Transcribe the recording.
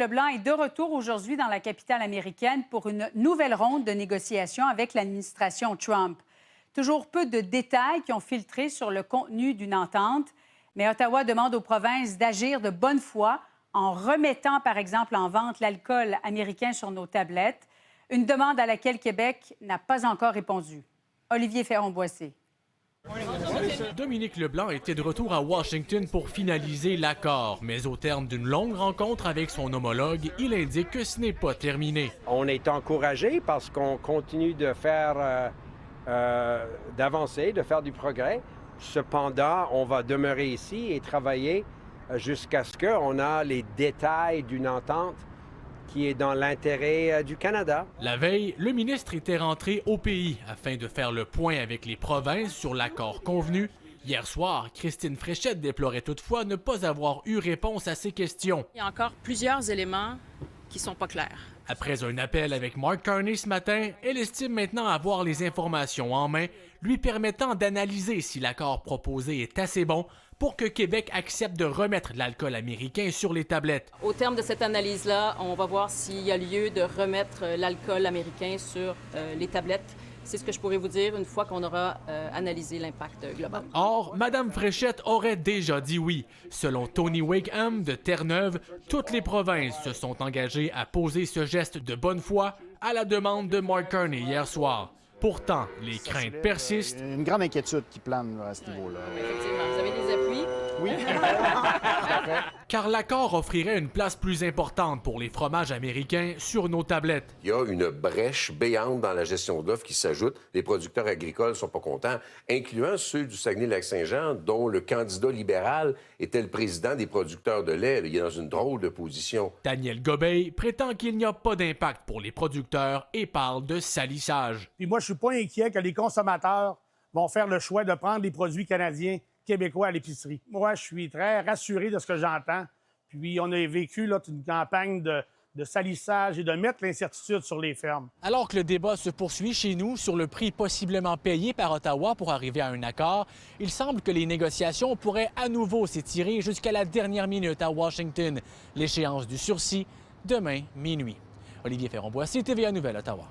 Leblanc est de retour aujourd'hui dans la capitale américaine pour une nouvelle ronde de négociations avec l'administration Trump. Toujours peu de détails qui ont filtré sur le contenu d'une entente, mais Ottawa demande aux provinces d'agir de bonne foi en remettant, par exemple, en vente l'alcool américain sur nos tablettes, une demande à laquelle Québec n'a pas encore répondu. Olivier Ferron-Boissé. Dominique Leblanc était de retour à Washington pour finaliser l'accord, mais au terme d'une longue rencontre avec son homologue, il indique que ce n'est pas terminé. On est encouragé parce qu'on continue de faire, d'avancer, de faire du progrès. Cependant, on va demeurer ici et travailler jusqu'à ce qu'on ait les détails d'une entente qui est dans l'intérêt du Canada. La veille, le ministre était rentré au pays afin de faire le point avec les provinces sur l'accord convenu. Hier soir, Christine Fréchette déplorait toutefois ne pas avoir eu réponse à ses questions. Il y a encore plusieurs éléments qui ne sont pas clairs. Après un appel avec Mark Carney ce matin, elle estime maintenant avoir les informations en main, lui permettant d'analyser si l'accord proposé est assez bon pour que Québec accepte de remettre l'alcool américain sur les tablettes. Au terme de cette analyse-là, on va voir s'il y a lieu de remettre l'alcool américain sur les tablettes. C'est ce que je pourrais vous dire une fois qu'on aura analysé l'impact global. Or, Mme Fréchette aurait déjà dit oui. Selon Tony Wakeham de Terre-Neuve, toutes les provinces se sont engagées à poser ce geste de bonne foi à la demande de Mark Carney hier soir. Pourtant, les craintes persistent. Une grande inquiétude qui plane à ce niveau-là. Effectivement, vous avez des appuis? Oui. Car l'accord offrirait une place plus importante pour les fromages américains sur nos tablettes. Il y a une brèche béante dans la gestion d'offres qui s'ajoute. Les producteurs agricoles ne sont pas contents, incluant ceux du Saguenay-Lac-Saint-Jean, dont le candidat libéral était le président des producteurs de lait. Il est dans une drôle de position. Daniel Gobeil prétend qu'il n'y a pas d'impact pour les producteurs et parle de salissage. Puis moi, je suis pas inquiet que les consommateurs vont faire le choix de prendre des produits canadiens québécois à l'épicerie. Moi, je suis très rassuré de ce que j'entends. Puis on a vécu là, une campagne de salissage et de mettre l'incertitude sur les fermes. Alors que le débat se poursuit chez nous sur le prix possiblement payé par Ottawa pour arriver à un accord, il semble que les négociations pourraient à nouveau s'étirer jusqu'à la dernière minute à Washington. L'échéance du sursis, demain, minuit. Olivier Ferron-Boissé, TVA Nouvelle, Ottawa.